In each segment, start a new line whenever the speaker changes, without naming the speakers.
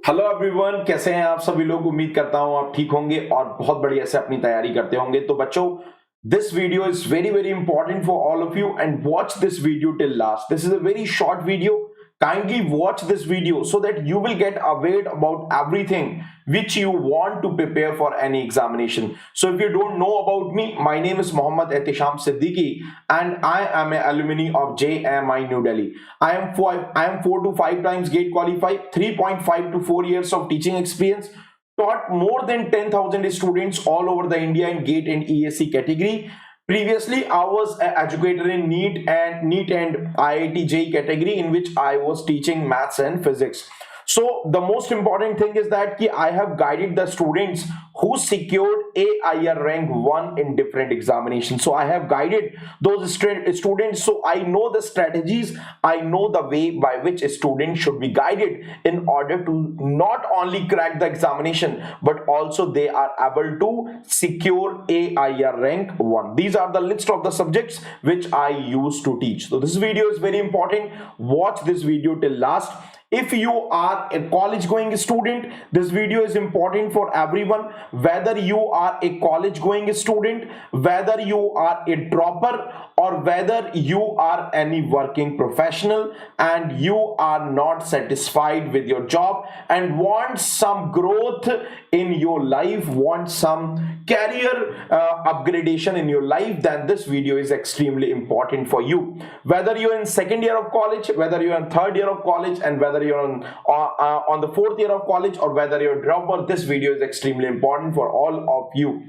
Hello everyone, कैसे हैं आप सभी लोग। उम्मीद करता हूं आप ठीक होंगे और बहुत बढ़िया से अपनी तैयारी करते होंगे। तो बच्चों, this video is very very important for all of you and watch this video till last. This is a very short video. Kindly watch this video so that you will get aware about everything which you want to prepare for any examination. So if you don't know about me, my name is Mohammad Ehtisham Siddiqui and I am an alumni of JMI New Delhi. I am 4 to 5 times gate qualified, 3.5 to 4 years of teaching experience, taught more than 10,000 students all over the India in GATE and ESC category. Previously, I was an educator in NEET and IIT JEE category, in which I was teaching maths and physics. So the most important thing is that I have guided the students who secured AIR rank 1 in different examinations. So I have guided those students, so I know the strategies, I know the way by which a student should be guided in order to not only crack the examination but also they are able to secure AIR rank 1. These are the list of the subjects which I used to teach. So this video is very important. Watch this video till last. If you are a college going student, this video is important for everyone. Whether you are a college going student, whether you are a dropper, or whether you are any working professional and you are not satisfied with your job and want some growth in your life, want some career upgradation in your life, then this video is extremely important for you. Whether you're in second year of college, whether you're in third year of college, and whether you're on the fourth year of college, or whether you're a dropper, this video is extremely important for all of you.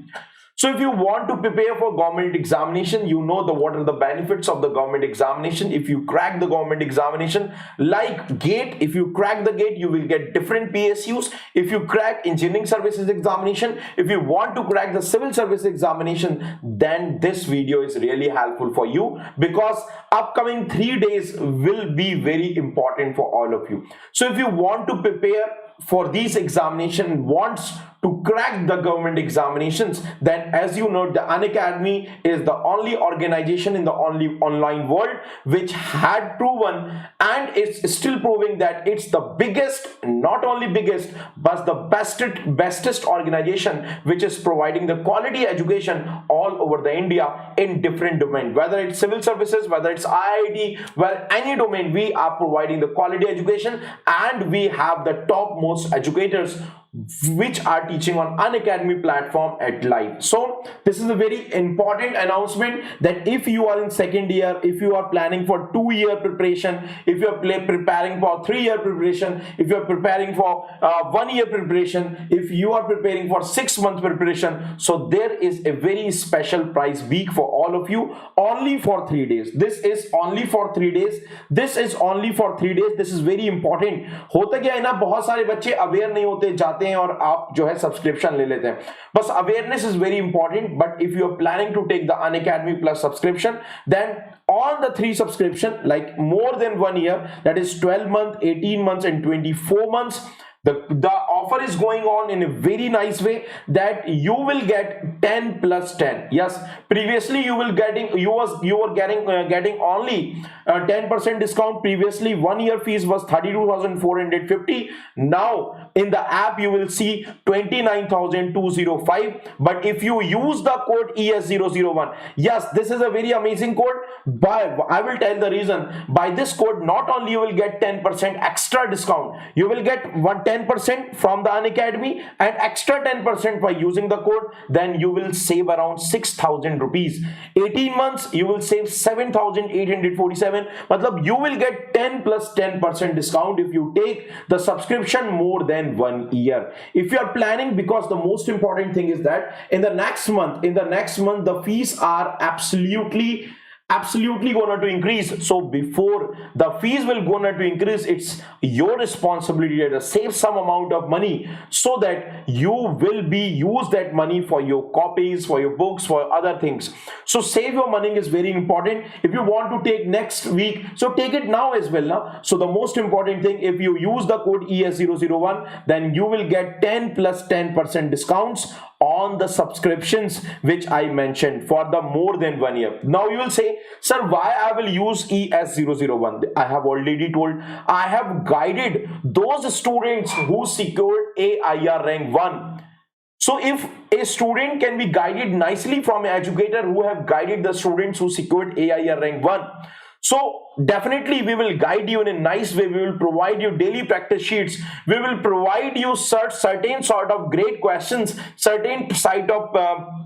So if you want to prepare for government examination, you know what are the benefits of the government examination. If you crack the government examination like GATE, if you crack the GATE, you will get different PSUs. If you crack engineering services examination, if you want to crack the civil service examination, then this video is really helpful for you, because upcoming 3 days will be very important for all of you. So if you want to prepare for these examination, wants to crack the government examinations, then as you know, the Unacademy is the only organization in the only online world which had proven and is still proving that it's the biggest, not only biggest, but the bestest organization which is providing the quality education all over the India in different domain. Whether it's civil services, whether it's IIT, well, any domain, we are providing the quality education, and we have the topmost educators which are teaching on Unacademy platform at live. So this is a very important announcement that if you are in second year, if you are planning for 2-year preparation, if you are preparing for 3-year preparation, if you are preparing for 1-year preparation, if you are preparing for 6-month preparation, so there is a very special prize week for all of you, only for 3 days. This is only for 3 days. This is only for 3 days. This is very important. होता क्या है ना, बहुत सारे बच्चे aware नहीं होते, जाते हैं और आप जो है सब्सक्रिप्शन ले लेते हैं. बस awareness is very important. But if you are planning to take the Unacademy Plus subscription, then on the 3 subscription, like more than 1 year, that is 12 months, 18 months and 24 months, the offer is going on in a very nice way that you will get 10 plus 10. Yes, previously you were getting only 10% discount. Previously 1 year fees was 32,450. Now in the app you will see 29,205. But if you use the code ES001, yes, this is a very amazing code, but I will tell the reason. By this code, not only you will get 10% extra discount, you will get 10% from the Unacademy and extra 10% by using the code. Then you will save around 6,000 rupees. 18 months you will save 7,847. Matlab you will get 10 plus 10% discount if you take the subscription more than 1 year. If you are planning, because the most important thing is that in the next month the fees are absolutely gonna to increase. So before the fees will gonna to increase, it's your responsibility to save some amount of money so that you will be use that money for your copies, for your books, for other things. So save your money is very important. If you want to take next week, so take it now as well now. So the most important thing, if you use the code ES001, then you will get 10 plus 10% discounts on the subscriptions which I mentioned for the more than 1 year. Now you will say, sir, why I will use ES001? I have already told, I have guided those students who secured AIR rank 1. So if a student can be guided nicely from an educator who have guided the students who secured AIR rank 1, so definitely we will guide you in a nice way. We will provide you daily practice sheets. We will provide you certain sort of great questions, certain site of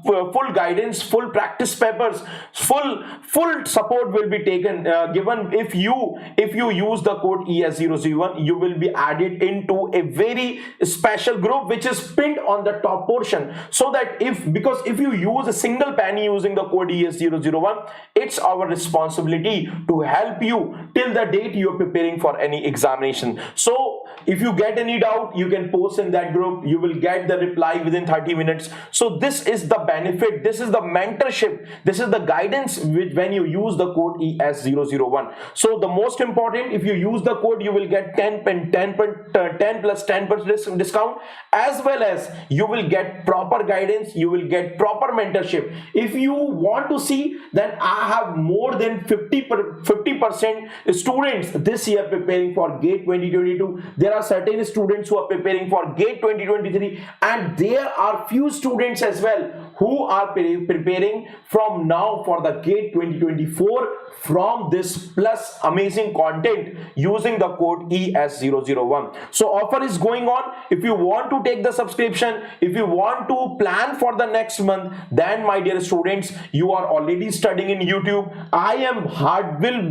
full guidance, full practice papers, full support will be taken given. If you use the code ES001, you will be added into a very special group which is pinned on the top portion, so that because if you use a single penny using the code ES001, it's our responsibility to help you till the date you are preparing for any examination. So if you get any doubt, you can post in that group. You will get the reply within 30 minutes. So this is the benefit, this is the mentorship, this is the guidance when you use the code ES001. So the most important, if you use the code, you will get 10 plus 10% discount, as well as you will get proper guidance, you will get proper mentorship. If you want to see, then I have more than 50% students this year preparing for GATE 2022. There are certain students who are preparing for GATE 2023, and there are few students as well who are preparing from now for the GATE 2024 from this plus amazing content using the code ES001. So offer is going on. If you want to take the subscription, if you want to plan for the next month, then my dear students, you are already studying in YouTube.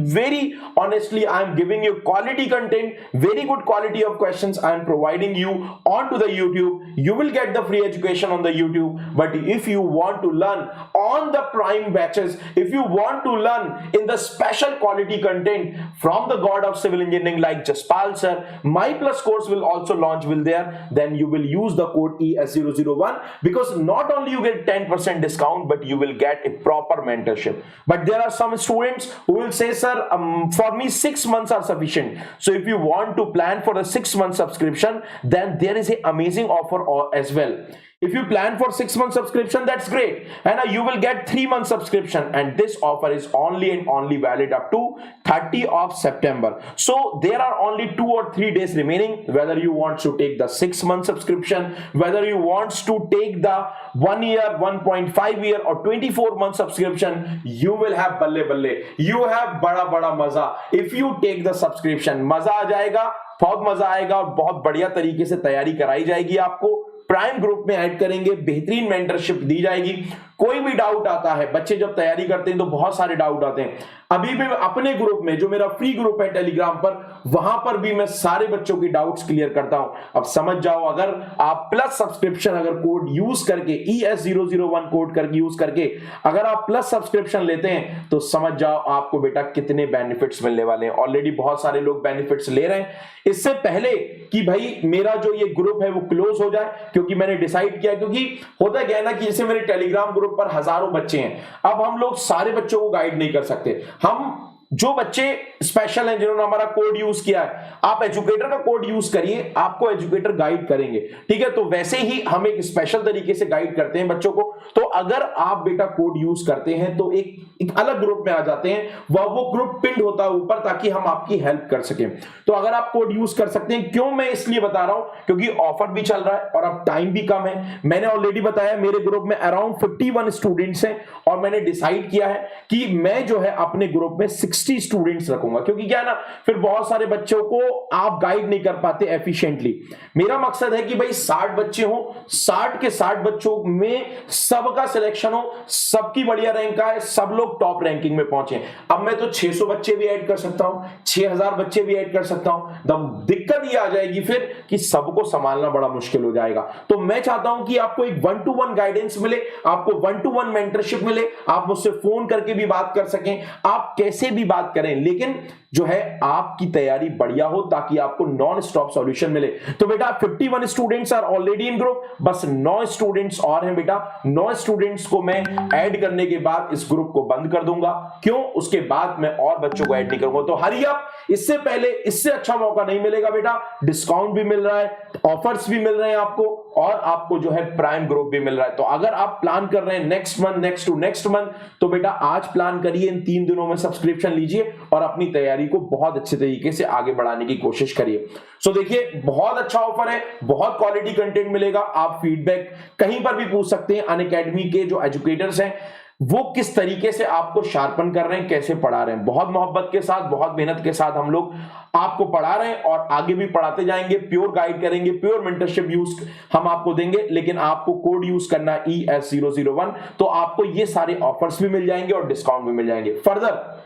Very honestly, I am giving you quality content, very good quality of questions I am providing you onto the YouTube. You will get the free education on the YouTube. But if you want to learn on the prime batches, if you want to learn in the special quality content from the god of civil engineering like Jaspal sir, my plus course will also launch there, then you will use the code ES001, because not only you get 10% discount, but you will get a proper mentorship. But there are some students who will say, sir, for me 6 months are sufficient. So if you want to plan for a 6-month subscription, then there is an amazing offer as well. If you plan for 6-month subscription, that's great, and you will get 3-month subscription, and this offer is only and only valid up to 30 of September. So there are only 2 or 3 days remaining. Whether you want to take the 6-month subscription, whether you want to take the 1 year, 1.5 year or 24-month subscription, you will have balle balle, you have bada maza. If you take the subscription, मजा आ जाएगा, बहुत मजा आएगा और बहुत बढ़िया तरीके से तैयारी कराई जाएगी आपको। प्राइम ग्रुप में ऐड करेंगे, बेहतरीन मेंटरशिप दी जाएगी। कोई भी डाउट आता है, बच्चे जब तैयारी करते हैं तो बहुत सारे डाउट आते हैं। अभी भी अपने ग्रुप में, जो मेरा फ्री ग्रुप है टेलीग्राम पर, वहां पर भी मैं सारे बच्चों की डाउट्स क्लियर करता हूं। अब समझ जाओ, अगर आप प्लस सब्सक्रिप्शन अगर कोड यूज करके ES001 कोड करके यूज करके अगर आप प्लस सब्सक्रिप्शन लेते हैं, तो समझ जाओ आपको बेटा कितने बेनिफिट्स मिलने वाले हैं। ऑलरेडी बहुत सारे लोग बेनिफिट्स ले रहे हैं। इससे पहले कि भाई मेरा जो ये ग्रुप है वो क्लोज हो जाए, क्योंकि मैंने डिसाइड किया, क्योंकि होता क्या है ना कि जैसे मेरे टेलीग्राम ग्रुप पर हजारों बच्चे हैं, अब हम लोग सारे बच्चों को गाइड नहीं कर सकते। हम जो बच्चे स्पेशल हैं, जिन्होंने हमारा कोड यूज किया है, आप एजुकेटर का कोड यूज करिए, आपको एजुकेटर गाइड करेंगे, ठीक है। तो वैसे ही हम एक स्पेशल तरीके से गाइड करते हैं बच्चों को। तो अगर आप बेटा कोड यूज करते हैं तो एक अलग ग्रुप में आ जाते हैं, वो ग्रुप पिंड होता है ऊपर, ताकि हम आपकी हेल्प कर सकें। तो अगर आप कोड यूज कर सकते हैं, क्यों मैं इसलिए बता रहा हूं, क्योंकि ऑफर भी चल रहा है और अब टाइम भी कम है। मैंने ऑलरेडी बताया मेरे ग्रुप में अराउंड 51 स्टूडेंट्स हैं, और मैंने डिसाइड किया है कि मैं जो है अपने ग्रुप में 60 स्टूडेंट्स रखूंगा, क्योंकि क्या है ना, फिर बहुत सारे बच्चों को आप गाइड नहीं कर पाते एफिशिएंटली। मेरा मकसद है कि भाई 60 बच्चे हो, 60 के 60 बच्चों में सबका सिलेक्शन हो, सबकी बढ़िया रैंक आए, सब लोग टॉप रैंकिंग में पहुंचे। अब मैं तो 600 बच्चे भी ऐड कर सकता हूं, 6000 बच्चे भी ऐड कर सकता हूं। दिक्कत ये आ जाएगी फिर कि सबको संभालना बड़ा मुश्किल हो जाएगा। तो मैं चाहता हूं कि आपको एक 1-to-1 गाइडेंस मिले, आपको 1-to-1 मेंटरशिप मिले, आप मुझसे फोन करके भी बात कर सकें, आप कैसे भी बात करें, लेकिन जो है आपकी तैयारी बढ़िया हो, ताकि आपको नॉन स्टॉप सॉल्यूशन मिले। तो बेटा 51 students are already in group, बस 9 स्टूडेंट्स और हैं बेटा। 9 स्टूडेंट्स को मैं ऐड करने के बाद इस ग्रुप को बंद कर दूंगा। क्यों? उसके बाद मैं और बच्चों को ऐड नहीं करूंगा। तो हरी अप, इससे पहले इससे अच्छा मौका नहीं मिलेगा बेटा। डिस्काउंट भी मिल रहा है, ऑफर्स भी मिल रहे हैं आपको, और आपको जो है प्राइम ग्रुप भी मिल रहा है। तो अगर आप प्लान कर रहे हैं next month, next to next month, तो बेटा आज प्लान करिए, इन 3 दिनों में सब्सक्रिप्शन लीजिए और अपनी तैयारी को बहुत अच्छे तरीके से आगे बढ़ाने की कोशिश करिए। सो देखिए, बहुत अच्छा ऑफर है, बहुत क्वालिटी कंटेंट मिलेगा। आप फीडबैक कहीं पर भी पूछ सकते हैं। अनअकैडमी के जो एजुकेटर्स हैं वो किस तरीके से आपको शार्पन कर रहे हैं, कैसे पढ़ा रहे हैं। बहुत मोहब्बत के साथ, बहुत मेहनत के साथ हम लोग आपको पढ़ा रहे हैं और आगे भी पढ़ाते जाएंगे। प्योर गाइड करेंगे, प्योर मेंटरशिप यूज हम आपको देंगे, लेकिन आपको कोड यूज करना है ES001, तो आपको ये सारे ऑफर्स भी मिल जाएंगे और डिस्काउंट भी मिल जाएंगे। फर्दर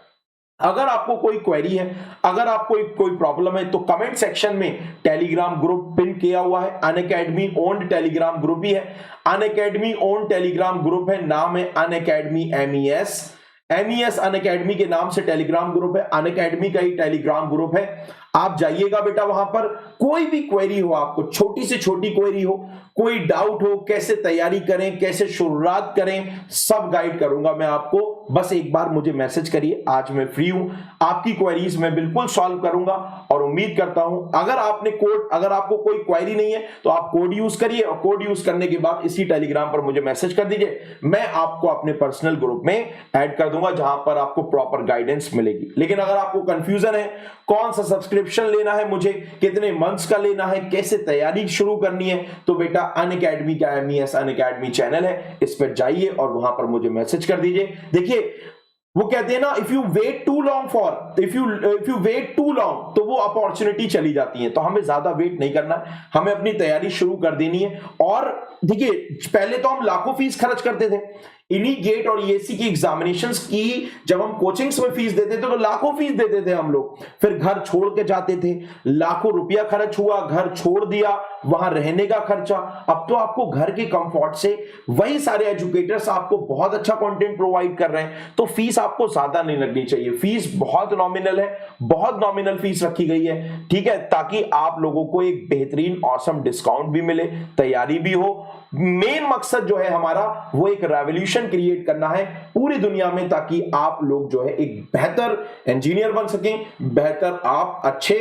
अगर आपको कोई क्वेरी है, अगर आपको कोई प्रॉब्लम है, तो कमेंट सेक्शन में टेलीग्राम ग्रुप पिन किया हुआ है। अनअकैडमी ओन्ड टेलीग्राम ग्रुप ही है, अनअकैडमी ओन्ड टेलीग्राम ग्रुप है। नाम है अनअकैडमी MES अनअकैडमी के नाम से टेलीग्राम ग्रुप है, अनअकैडमी का ही टेलीग्राम ग्रुप है। आप जाइएगा बेटा, वहां पर कोई भी क्वेरी हो, आपको छोटी से छोटी क्वेरी हो, कोई डाउट हो, कैसे तैयारी करें, कैसे शुरुआत करें, सब गाइड करूंगा मैं आपको। बस एक बार मुझे मैसेज करिए, आज मैं फ्री हूं, आपकी क्वेरीज मैं बिल्कुल सॉल्व करूंगा। और उम्मीद करता हूं अगर आपको कोई क्वेरी नहीं है तो आप कोड यूज करिए, और कोड यूज करने के बाद इसी टेलीग्राम पर मुझे मैसेज कर दीजिए। मैं आपको अपने पर्सनल ग्रुप में ऐड कर दूंगा, जहां पर आपको प्रॉपर गाइडेंस मिलेगी। लेकिन अगर आपको कंफ्यूजन है, कौन सा सब्सक्रिप्शन लेना है मुझे, कितने मंथ्स का लेना है, कैसे तैयारी शुरू करनी है, तो बेटा अनअकैडमी का MES अनअकैडमी चैनल है, इस पर जाइए और वहां पर मुझे मैसेज कर दीजिए। देखिए वो कहते हैं ना, if you wait too long तो वो अपॉर्चुनिटी चली जाती है। तो हमें ज्यादा वेट नहीं करना, हमें अपनी तैयारी शुरू कर देनी है। और देखिए, पहले तो हम लाखों फीस खर्च करते थे। इन्हीं गेट और ESC की एग्जामिनेशंस की जब हम कोचिंग्स में फीस देते थे तो लाखों फीस देते थे हम लोग, फिर घर छोड़ के जाते थे, लाखों रुपया खर्च हुआ, घर छोड़ दिया, वहां रहने का खर्चा। अब तो आपको घर के कंफर्ट से वही सारे एजुकेटर्स आपको बहुत अच्छा कंटेंट प्रोवाइड कर रहे हैं, तो फीस आपको ज्यादा नहीं लगनी चाहिए। फीस बहुत नॉमिनल है, बहुत नॉमिनल फीस रखी गई है, ठीक है, ताकि आप लोगों को एक बेहतरीन ऑसम डिस्काउंट भी मिले, तैयारी भी हो। मेन मकसद जो है हमारा, वो एक रेवोल्यूशन क्रिएट करना है पूरी दुनिया में, ताकि आप लोग जो है एक बेहतर इंजीनियर बन सकें, बेहतर आप अच्छे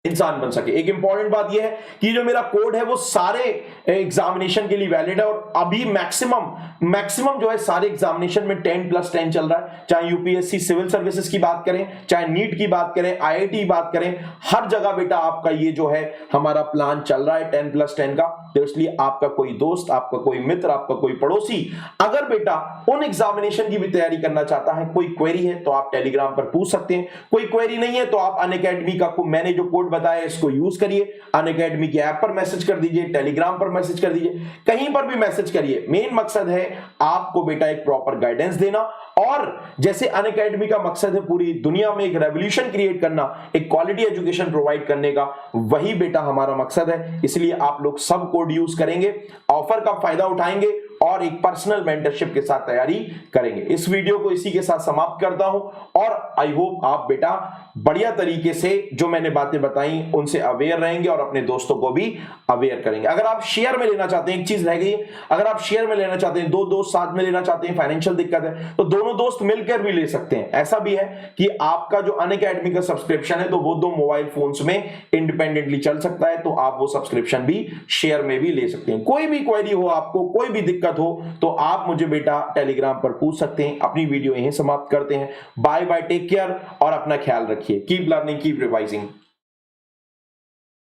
इंसान बन सके। एक इंपॉर्टेंट बात यह है कि जो मेरा कोड है वो सारे एग्जामिनेशन के लिए वैलिड है, और अभी मैक्सिमम जो है सारे एग्जामिनेशन में 10+10 चल रहा है। चाहे UPSC सिविल सर्विसेज की बात करें, चाहे नीट की बात करें, IIT की बात करें, हर जगह बेटा आपका ये जो है हमारा प्लान चल रहा है 10+10 का। तो इसलिए आपका कोई दोस्त, आपका कोई मित्र, आपका कोई पड़ोसी अगर बेटा उन एग्जामिनेशन की भी तैयारी करना चाहता है, कोई क्वेरी है, तो आप टेलीग्राम पर पूछ सकते हैं। कोई क्वेरी नहीं है तो आप अनअकैडमी का मैंने जो कोड बताया इसको यूज करिए, अनअकैडमी के ऐप पर मैसेज कर दीजिए, टेलीग्राम पर मैसेज कर दीजिए, कहीं पर भी मैसेज करिए। मेन मकसद है आपको बेटा एक प्रॉपर गाइडेंस देना, और जैसे अनअकैडमी का मकसद है पूरी दुनिया में एक रेवोल्यूशन क्रिएट करना, एक क्वालिटी एजुकेशन प्रोवाइड करने का, वही बेटा हमारा मकसद है। इसलिए आप लोग सब कोड यूज करेंगे, ऑफर का फायदा उठाएंगे और एक पर्सनल मेंटरशिप के साथ तैयारी करेंगे। इस वीडियो को इसी के साथ समाप्त करता हूं, और आई होप आप बेटा बढ़िया तरीके से जो मैंने बातें बताई उनसे अवेयर रहेंगे और अपने दोस्तों को भी अवेयर करेंगे। अगर आप शेयर में लेना चाहते हैं, एक चीज रह गई, अगर आप शेयर में लेना चाहते हैं, 2 दोस्त साथ में लेना चाहते हैं, फाइनेंशियल दिक्कत है तो दोनों दोस्त मिलकर भी ले सकते हैं। ऐसा भी है कि आपका जो अनअकैडमी का सब्सक्रिप्शन है तो वो 2 मोबाइल फोन्स में इंडिपेंडेंटली चल सकता है, तो आप वो सब्सक्रिप्शन भी शेयर में भी ले सकते हैं। कोई भी क्वेरी हो, आपको कोई भी दिक्कत हो, तो आप मुझे बेटा टेलीग्राम पर पूछ सकते हैं। अपनी वीडियो यहीं समाप्त करते हैं। बाय बाय, टेक केयर और अपना ख्याल रखिए। Keep learning, keep revising.